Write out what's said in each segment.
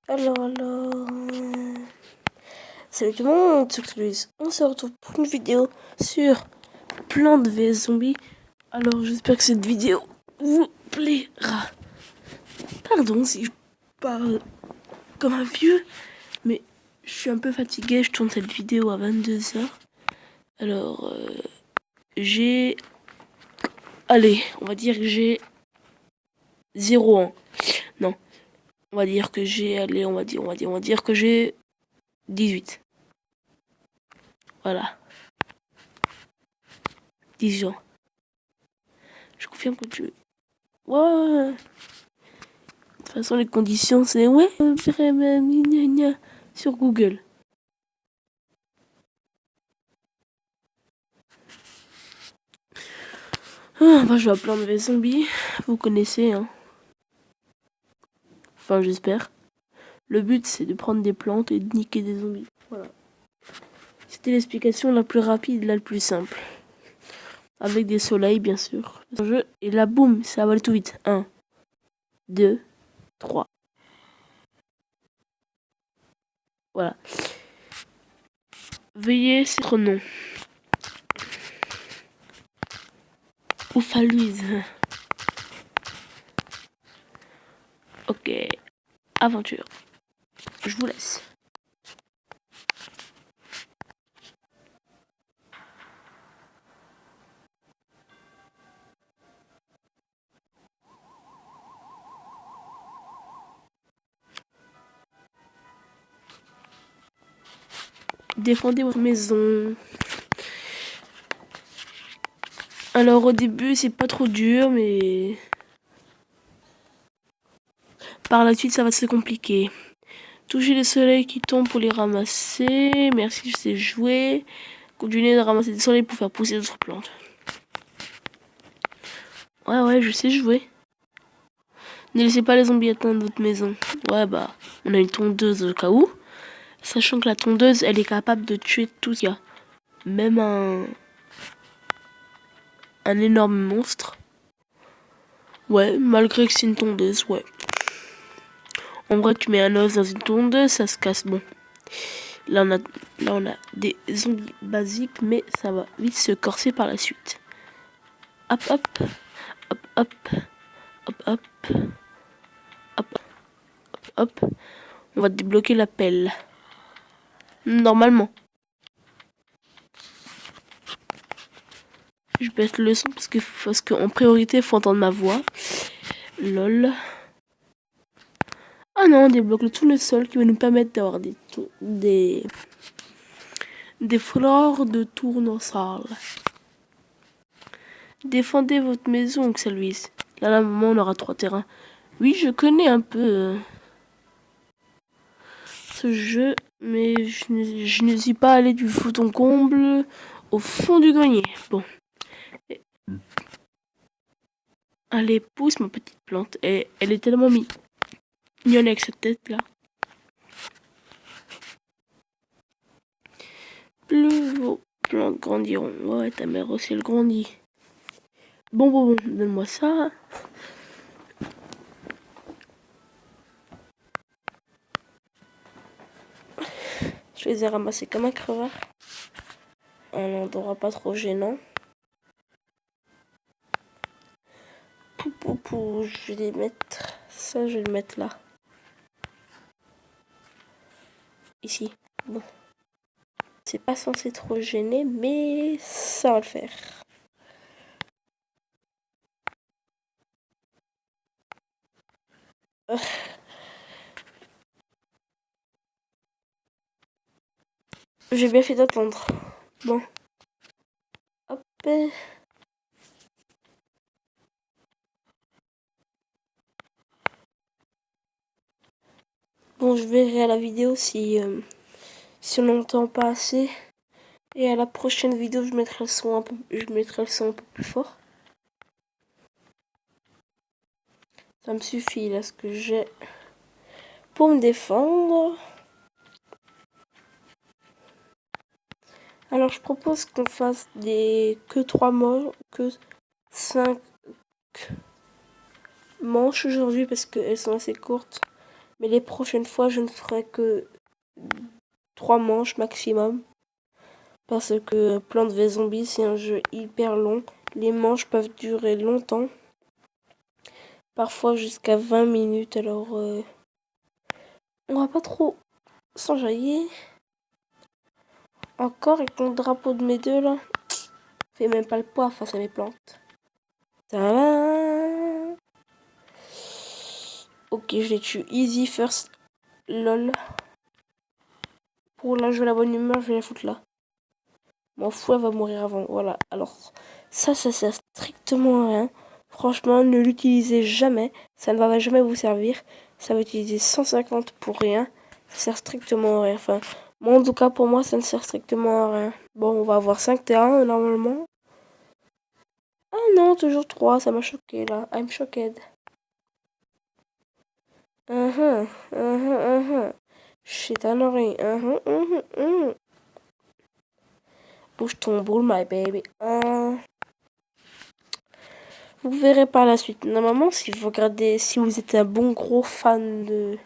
Alors. Salut tout le monde, c'est Louise. On se retrouve pour une vidéo sur Plants vs Zombies. Alors j'espère que cette vidéo vous plaira. Pardon si je parle comme un vieux, mais je suis un peu fatiguée. Je tourne cette vidéo à 22h. Alors j'ai... Allez, on va dire que j'ai 0 ans. Non, on va dire que j'ai... Allez, on va dire que j'ai 18. Voilà. 18 ans. Je confirme que tu... Ouais. De toute façon, les conditions, c'est... Ouais, sur Google. Moi, je vais appeler des zombies. Vous connaissez, hein. Enfin, j'espère. Le but, c'est de prendre des plantes et de niquer des zombies. Voilà. C'était l'explication la plus rapide, la plus simple. Avec des soleils, bien sûr. Et là, boum, ça va aller tout vite. 1, 2, 3. Voilà. Veuillez votre nom. Louise. Ok. Aventure. Je vous laisse. Défendez votre maison. Alors au début c'est pas trop dur, mais par la suite ça va se compliquer. Touchez les soleils qui tombent pour les ramasser. Merci, je sais jouer. Continuez de ramasser des soleils pour faire pousser d'autres plantes. Ouais, je sais jouer. Ne laissez pas les zombies atteindre votre maison. Ouais, bah, on a une tondeuse au cas où. Sachant que la tondeuse, elle est capable de tuer tout ce qu'il y a. Même un énorme monstre. Ouais, malgré que c'est une tondeuse, ouais. En vrai, tu mets un os dans une tondeuse, ça se casse. Bon. Là, on a des zombies basiques, mais ça va vite se corser par la suite. Hop, hop. Hop, hop. Hop, hop. Hop, hop. On va débloquer la pelle. Normalement. Je baisse le son parce que en priorité, il faut entendre ma voix. Lol. Ah non, on débloque tout le sol qui va nous permettre d'avoir des fleurs de tournesol. Défendez votre maison, Louise. Là, maman, on aura 3 terrains. Oui, je connais un peu ce jeu, mais je ne suis pas allé du fond en comble au fond du grenier. Bon. Allez, pousse ma petite plante. Et elle est tellement mignonne avec cette tête là. Plus vos plantes grandiront. Ouais, ta mère aussi elle grandit. Bon, donne-moi ça. Je les ai ramassés comme un crevard. Un endroit pas trop gênant. Je vais les mettre. Ça, je vais le mettre là. Ici. Bon. C'est pas censé trop gêner, mais ça va le faire. J'ai bien fait d'attendre. Bon. Hop. Bon, je verrai à la vidéo si on n'entend pas assez. Et à la prochaine vidéo, je mettrai le son un peu plus fort. Ça me suffit là ce que j'ai pour me défendre. Alors je propose qu'on fasse que 3 morts, que manches aujourd'hui parce qu'elles sont assez courtes. Mais les prochaines fois, je ne ferai que 3 manches maximum. Parce que Plants vs Zombies, c'est un jeu hyper long. Les manches peuvent durer longtemps. Parfois jusqu'à 20 minutes. Alors, on va pas trop s'enjailler. Encore avec mon drapeau de mes deux là. Fait même pas le poids face à mes plantes. Tadam! Ok, je les tue easy first. Lol. Pour la jouer la bonne humeur, je vais la foutre là. M'en fous, elle va mourir avant. Voilà. Alors, ça sert strictement à rien. Franchement, ne l'utilisez jamais. Ça ne va jamais vous servir. Ça va utiliser 150 pour rien. Ça sert strictement à rien. Enfin, moi, en tout cas, pour moi, ça ne sert strictement à rien. Bon, on va avoir 5 terrains, normalement. Ah non, toujours 3. Ça m'a choqué, là. I'm shocked. Shit, Henry. Bouge ton boule, my baby. Vous verrez par la suite. Normalement, si vous regardez, si vous êtes un bon gros fan de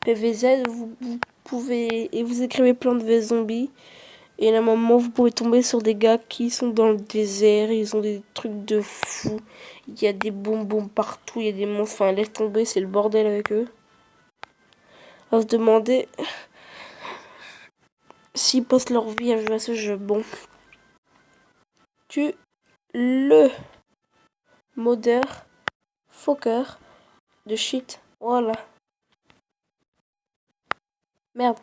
PVZ, vous pouvez, et vous écrivez Plants vs Zombies, et normalement, vous pouvez tomber sur des gars qui sont dans le désert, ils ont des trucs de fou. Il y a des bonbons partout, il y a des monstres, enfin, laisse tomber, c'est le bordel avec eux. On va se demander s'ils passent leur vie à jouer à ce jeu. Bon. Tu le modeur Fokker de shit. Voilà. Merde.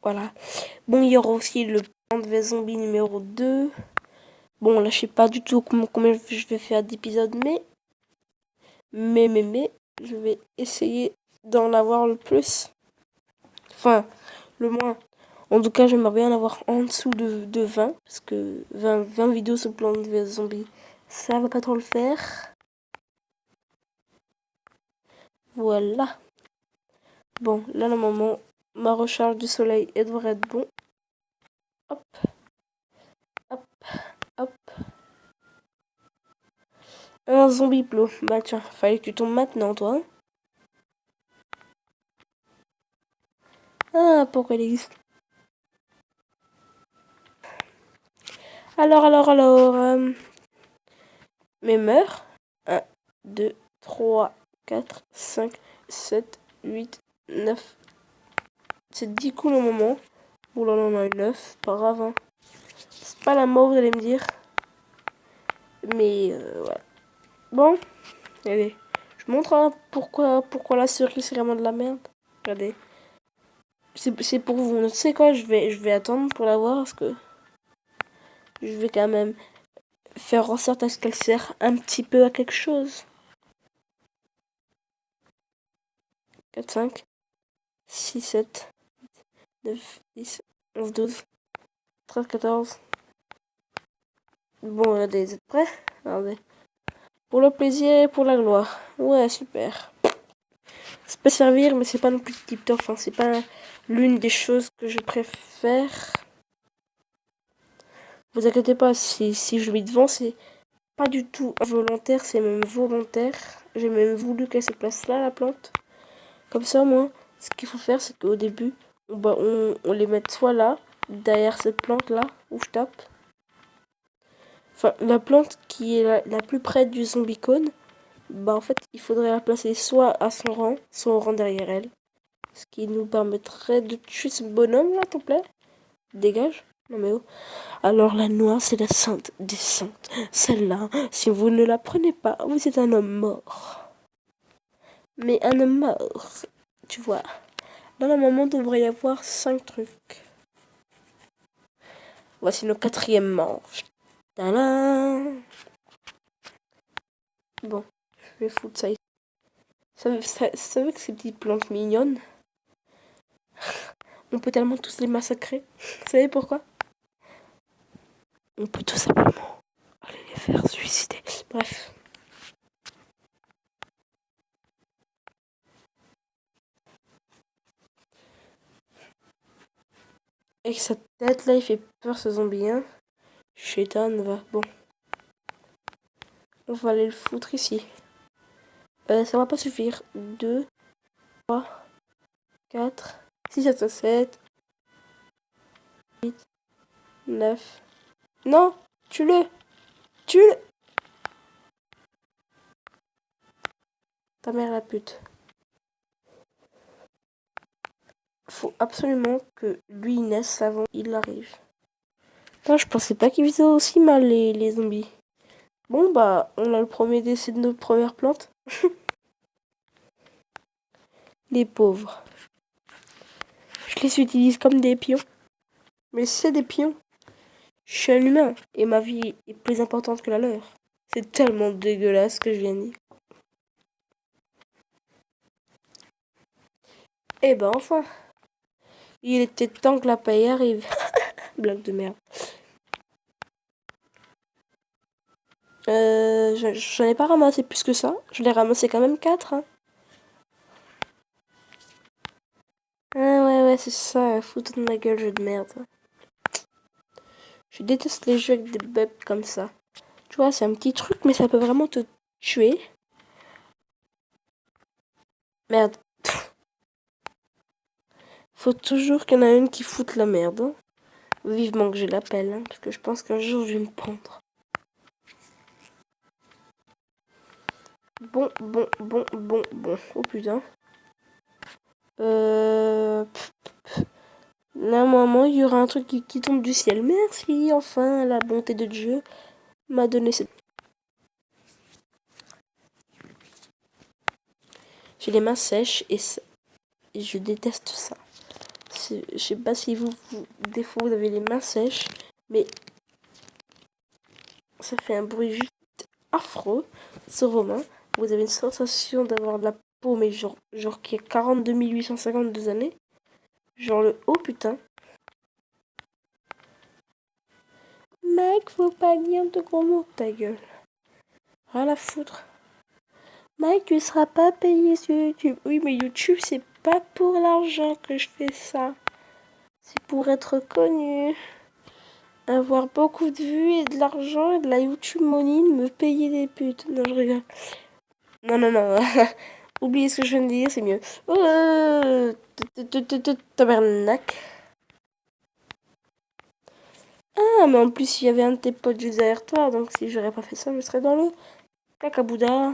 Voilà. Bon, il y aura aussi le Plants vs Zombie numéro 2. Bon, là, je sais pas du tout combien je vais faire d'épisodes, mais je vais essayer d'en avoir le plus. Enfin, le moins. En tout cas, j'aimerais bien en avoir en dessous de 20. Parce que 20 vidéos sur Plants vs Zombies, ça va pas trop le faire. Voilà. Bon, là, normalement, ma recharge du soleil, elle devrait être bon. Hop. Hop. Hop. Un zombie plot. Bah tiens, fallait que tu tombes maintenant, toi. Ah, pourquoi il existe? Alors. Mais meurs. 1, 2, 3, 4, 5, 7, 8, 9. C'est 10 coups au moment. Ouh là là, on a eu 9. Pas grave, hein. C'est pas la mort, vous allez me dire. Mais voilà. Bon, allez. Je montre hein, pourquoi la cerise c'est vraiment de la merde. Regardez. C'est pour vous. Tu sais quoi, je vais attendre pour la voir parce que je vais quand même faire en sorte à ce qu'elle sert un petit peu à quelque chose. 4, 5, 6, 7, 9, 10, 11, 12, 13, 14. Bon, regardez, vous êtes prêts? Regardez. Pour le plaisir et pour la gloire. Ouais, super. Ça peut servir, mais c'est pas non plus tip top. Enfin, c'est pas l'une des choses que je préfère. Vous inquiétez pas, si je mets devant, c'est pas du tout involontaire, c'est même volontaire. J'ai même voulu qu'elle se place là, la plante. Comme ça, moi, ce qu'il faut faire, c'est qu'au début, on les met soit là, derrière cette plante-là, où je tape. Enfin, la plante qui est la plus près du zombie cone, bah en fait, il faudrait la placer soit à son rang, soit au rang derrière elle. Ce qui nous permettrait de tuer ce bonhomme là, t'en plaît. Dégage. Non mais oh. Alors la noix, c'est la sainte des saintes. Celle-là, si vous ne la prenez pas, vous êtes un homme mort. Mais un homme mort, tu vois. Là, normalement, il devrait y avoir 5 trucs. Voici nos 4e manches. Tadam! Bon, je vais foutre ça ici. Savez que ces petites plantes mignonnes, on peut tellement tous les massacrer. Vous savez pourquoi? On peut tout simplement aller les faire suicider. Bref. Avec sa tête là, il fait peur ce zombie. Hein. Chétan, va. Bon. On va aller le foutre ici. Ça va pas suffire. 2, 3, 4, 6, 7, 8, 9. Non, tue-le. Tue-le. Ta mère la pute. Faut absolument que lui naisse avant qu'il arrive. Putain, je pensais pas qu'ils faisaient aussi mal les zombies. Bon bah, on a le premier décès de notre première plante. Les pauvres. Je les utilise comme des pions. Mais c'est des pions. Je suis un humain et ma vie est plus importante que la leur. C'est tellement dégueulasse ce que je viens de dire. Eh ben enfin. Il était temps que la paye arrive. Blague de merde. J'en ai pas ramassé plus que ça. Je l'ai ramassé quand même 4. Hein. Ah ouais, c'est ça. Foutre de ma gueule, jeu de merde. Je déteste les jeux avec des bugs comme ça. Tu vois, c'est un petit truc, mais ça peut vraiment te tuer. Merde. Faut toujours qu'il y en a une qui foute la merde. Hein. Vivement que j'ai l'appel, hein, parce que je pense qu'un jour je vais me pendre. Bon. Oh putain. Normalement, il y aura un truc qui tombe du ciel. Merci, enfin, la bonté de Dieu m'a donné cette... J'ai les mains sèches et je déteste ça. Je sais pas si des fois vous avez les mains sèches, mais ça fait un bruit juste affreux sur vos mains. Vous avez une sensation d'avoir de la peau, mais genre qui a 42 852 années. Genre le oh putain. Mec, faut pas dire de gros mots, ta gueule. Rien à foutre. Mike, tu seras pas payé sur YouTube. Oui, mais YouTube, c'est pas pour l'argent que je fais ça. C'est pour être connu. Avoir beaucoup de vues et de l'argent et de la YouTube money, me payer des putes. Non, je rigole. Non. Oubliez ce que je viens de dire, c'est mieux. Tabernacle. Ah, mais en plus, il y avait un de tes potes juste derrière toi. Donc, si j'aurais pas fait ça, je serais dans le cacabouda.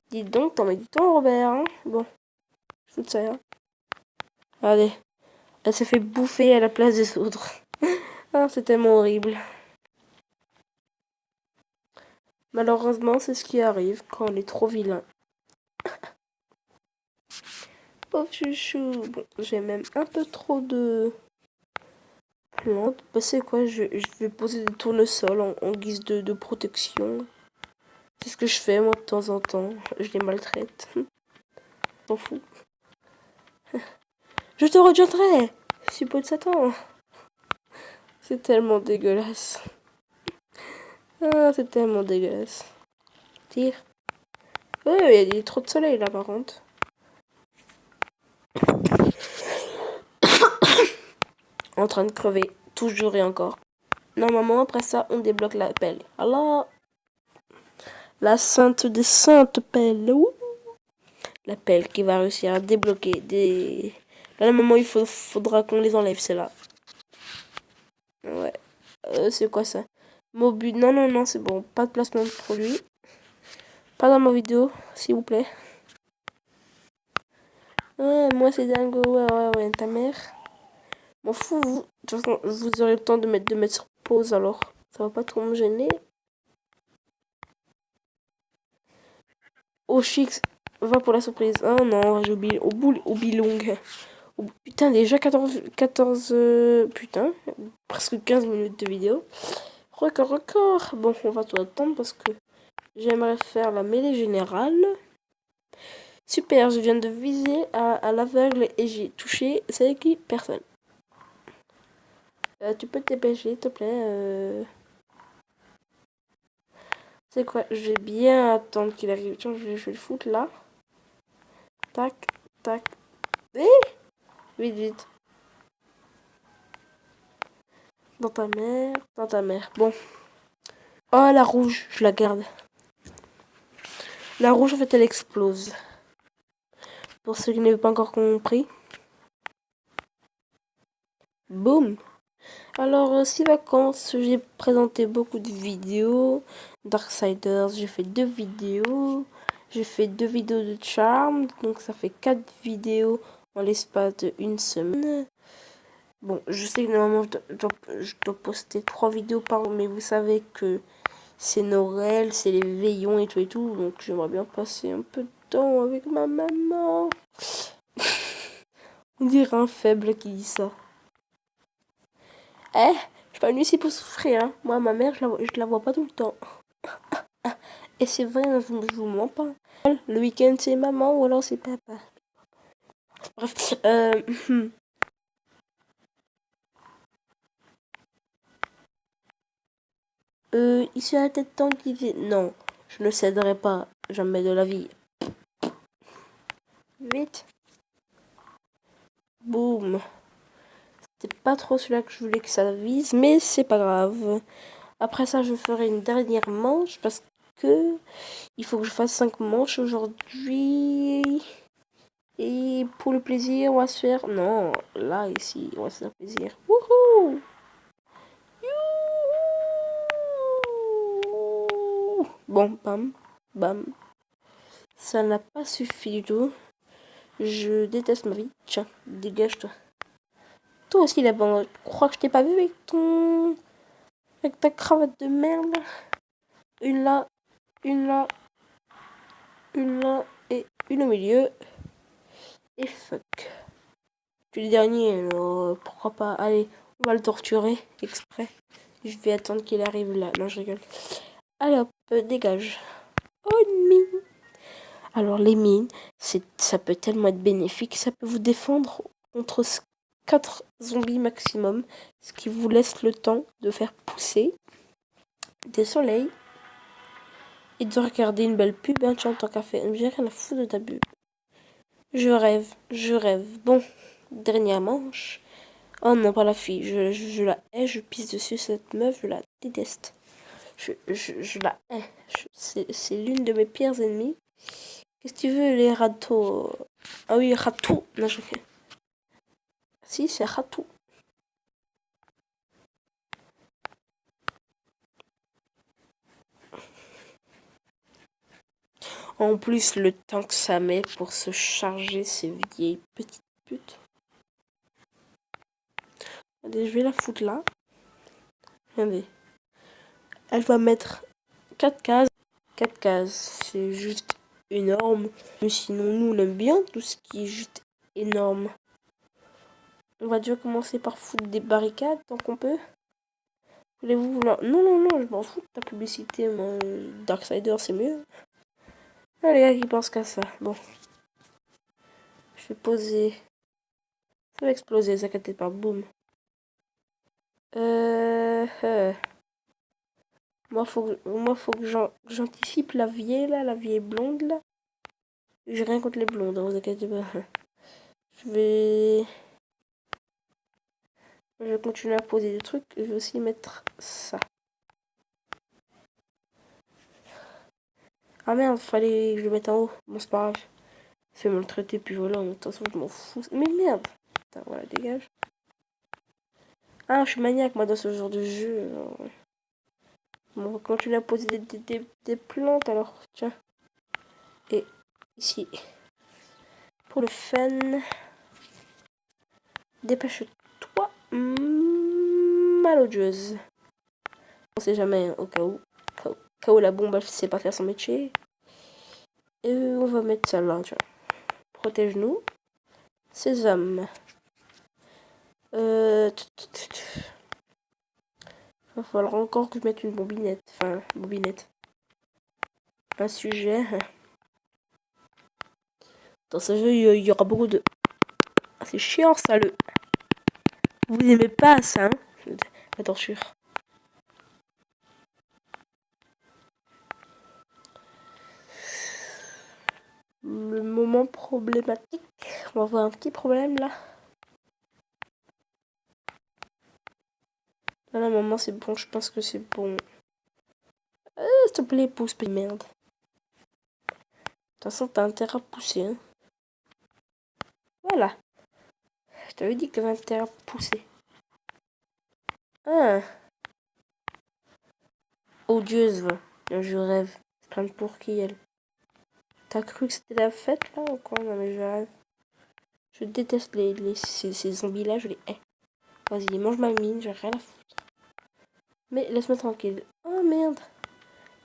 Dis donc, t'en mets du temps, Robert. Hein bon, je fous de ça. Hein. Allez, elle s'est fait bouffer à la place des autres. Ah, c'est tellement horrible. Malheureusement, c'est ce qui arrive quand on est trop vilain. Pauvre chouchou. Bon, j'ai même un peu trop de plantes. Bah, c'est quoi, je vais poser des tournesols en guise de protection. C'est ce que je fais, moi, de temps en temps. Je les maltraite. M'en fous. Je te rejetterai, suppôt de Satan. C'est tellement dégueulasse. Ah, c'est tellement dégueulasse. Tire. Ouais, il y a trop de soleil là par contre. En train de crever, toujours et encore. Normalement, après ça, on débloque la pelle. Alors, la sainte des saintes pelles. La pelle qui va réussir à débloquer des... Là, normalement, faudra qu'on les enlève, c'est là. Ouais. C'est quoi ça? Mobu. Non, c'est bon. Pas de placement de produit. Pas dans ma vidéo, s'il vous plaît. Ouais, moi c'est dingo. Ouais, ta mère. M'en fous, vous. De toute façon, vous aurez le temps de mettre sur pause alors. Ça va pas trop me gêner. Oh, Chix, va pour la surprise. Oh non, j'ai oublié. Au bilong. Oh, putain, déjà 14 putain, presque 15 minutes de vidéo. Record. Bon, on va tout attendre parce que j'aimerais faire la mêlée générale. Super, je viens de viser à l'aveugle et j'ai touché, c'est qui? Personne. Tu peux te dépêcher, s'il te plaît. C'est quoi? Je vais bien attendre qu'il arrive. Tiens, je vais le foutre là. Tac. Eh vite. Dans ta mère, dans ta mère. Bon. Oh, la rouge, je la garde. La rouge, en fait, elle explose. Pour ceux qui n'avaient pas encore compris. Boum. Alors, 6 vacances, j'ai présenté beaucoup de vidéos. Darksiders, j'ai fait 2 vidéos. J'ai fait 2 vidéos de Charmed. Donc, ça fait 4 vidéos en l'espace de une semaine. Bon, je sais que normalement, je dois poster 3 vidéos par jour. Mais vous savez que c'est Noël, c'est les veillons et tout. Donc, j'aimerais bien passer un peu de temps avec ma maman. On dirait un faible qui dit ça. Eh, je suis pas venue ici pour souffrir, hein. Moi, ma mère, je la vois pas tout le temps. Et c'est vrai, je vous mens pas. Le week-end, c'est maman ou alors c'est papa. Bref, ici à la tête tant qu'il dit non, je ne céderai pas jamais de la vie. Vite. Boum. C'était pas trop celui-là que je voulais que ça vise, mais c'est pas grave. Après ça, je ferai une dernière manche parce que il faut que je fasse 5 manches aujourd'hui. Et pour le plaisir, on va se faire... Non, là, ici, on va se faire plaisir. Wouhou! Youhou! Bon, bam, bam. Ça n'a pas suffi du tout. Je déteste ma vie. Tiens, dégage-toi. Toi aussi, là-bas, tu crois que je t'ai pas vu avec ton... avec ta cravate de merde? Une là, une là, une là, et une au milieu. Et fuck. Tu es le dernier, alors pourquoi pas? Allez, on va le torturer exprès. Je vais attendre qu'il arrive là. Non, je rigole. Allez hop, dégage. Oh, une mine. Alors, les mines, ça peut tellement être bénéfique. Ça peut vous défendre contre 4 zombies maximum. Ce qui vous laisse le temps de faire pousser des soleils. Et de regarder une belle pub. Hein, tiens, tant qu'à faire. J'ai rien à foutre de ta pub. Je rêve, je rêve. Bon, dernière manche. Oh non, pas la fille. Je la hais, je pisse dessus. Cette meuf, je la déteste. Je la hais. C'est l'une de mes pires ennemies. Qu'est-ce que tu veux, les râteaux? Ah oui, ratou. Non, je... Si, c'est ratou. En plus, le temps que ça met pour se charger ces vieilles petites putes. Allez, je vais la foutre là. Regardez. Elle va mettre 4 cases. 4 cases, c'est juste énorme. Mais sinon, nous, on aime bien tout ce qui est juste énorme. On va déjà commencer par foutre des barricades tant qu'on peut. Voulez-vous vouloir... Non, non, non, je m'en fous de ta publicité. Moi, Darksider, c'est mieux. Ah, les gars qui pensent qu'à ça. Bon. Je vais poser. Ça va exploser, ne vous inquiétez pas. Boum. Moi, faut que j'anticipe la vieille, là. La vieille blonde, là. J'ai rien contre les blondes, hein, vous inquiétez pas. Je vais continuer à poser des trucs. Je vais aussi mettre ça. Ah merde, fallait que je le mette en haut. Bon, c'est pas grave. Fais-moi le traiter, puis voilà. De toute façon, je m'en fous. Mais merde. Putain, voilà, dégage. Ah, je suis maniaque, moi, dans ce genre de jeu. Alors... Bon, on va continuer à poser des plantes, alors. Tiens. Et ici. Pour le fun. Dépêche-toi. Malodieuse. On sait jamais, au cas où. Au cas où la bombe, elle sait pas faire son métier. Et on va mettre ça là, tiens. Protège-nous. Sésame. Va falloir encore que je mette une bobinette. Enfin, bobinette. Un sujet. Dans ce jeu, il y aura beaucoup de... Ah, c'est chiant, ça, le... Vous aimez pas ça, hein? La torture. Le moment problématique. On va voir un petit problème, là. Là, maman, c'est bon, je pense que c'est bon. S'il te plaît, pousse, merde. De toute façon, t'as intérêt à pousser, hein. Voilà. Je t'avais dit que t'avais intérêt à pousser. Ah. Odieuse, va. Je rêve. C'est plein de pour qui, elle. T'as cru que c'était la fête, là, ou quoi? Non, mais je rêve. Je déteste ces zombies-là, je les hais. Vas-y, mange ma mine, j'ai rien à foutre. Mais laisse-moi tranquille. Oh, merde.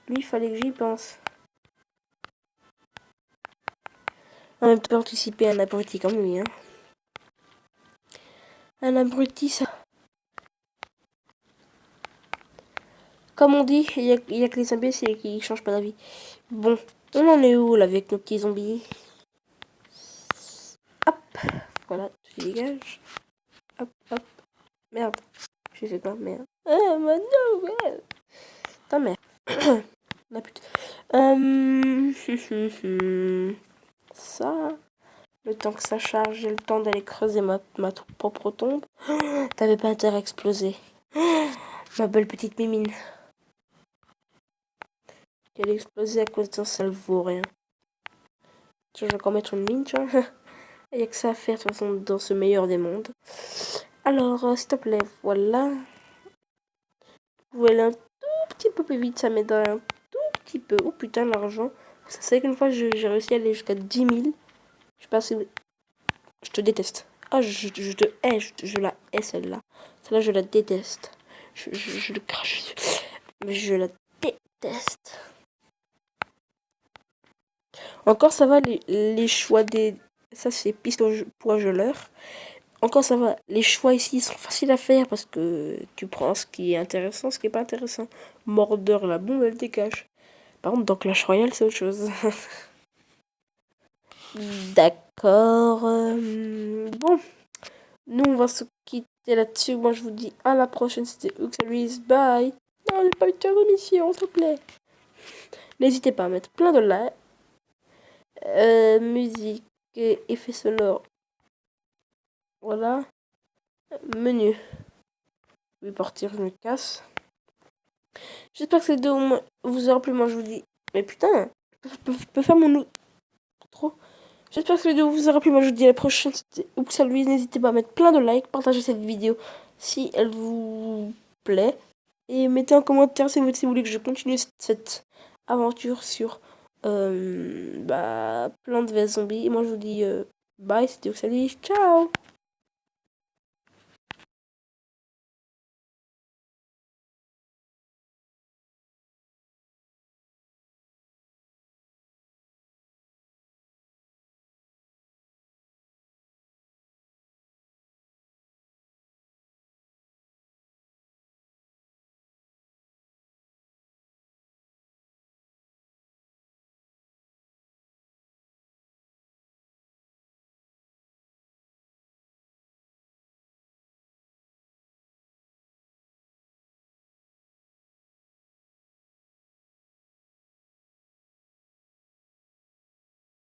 Lui, il fallait que j'y pense. En même temps, anticiper un abruti comme lui, hein. Un abruti, ça. Comme on dit, il y a que les imbéciles qui changent pas d'avis. Bon, on en est où, là, avec nos petits zombies? Hop. Voilà, tu dégages. Hop, hop. Merde. J'ai fait quoi? Merde. Ah, maintenant, ouais. Ta mère. La pute. Ça. Le temps que ça charge, j'ai le temps d'aller creuser ma propre tombe. T'avais pas intérêt à exploser. Ma belle petite mimine. Qu'elle a explosé à cause d'un ça vaut rien. Tu vois, je vais encore mettre une mine, tu vois. Il n'y a que ça à faire, de toute façon, dans ce meilleur des mondes. Alors, s'il te plaît, voilà. Vous pouvez aller un tout petit peu plus vite, ça m'aiderait un tout petit peu. Oh putain, l'argent. Ça c'est qu'une fois, j'ai réussi à aller jusqu'à 10 000. Je sais pas si... Je te déteste. Ah, je te hais, je la hais, celle-là. Celle-là, je la déteste. Je le crache. Mais je la déteste. Encore, ça va, les choix des... Ça, c'est piste au poids geleur. Encore, ça va. Les choix ici sont faciles à faire parce que tu prends ce qui est intéressant, ce qui est pas intéressant. Mordeur, la bombe, elle dégage. Par contre, dans Clash Royale, c'est autre chose. D'accord. Bon, nous, on va se quitter là-dessus. Moi, je vous dis à la prochaine. C'était Uxalis. Bye. Non, j'ai pas eu de cœur de mission, s'il te plaît. N'hésitez pas à mettre plein de likes. Musique et effets sonores. Voilà. Menu. Je vais partir, je me casse. J'espère que cette vidéo vous aura plu. Moi, je vous dis. Mais putain, je peux faire mon trop. J'espère que cette vidéo vous aura plu. Moi, je vous dis à la prochaine. Oups, salut. N'hésitez pas à mettre plein de likes. Partagez cette vidéo si elle vous plaît. Et mettez en commentaire si vous voulez que je continue cette aventure sur Plants vs Zombies. Et moi, je vous dis bye. C'était Oxalis. Ciao.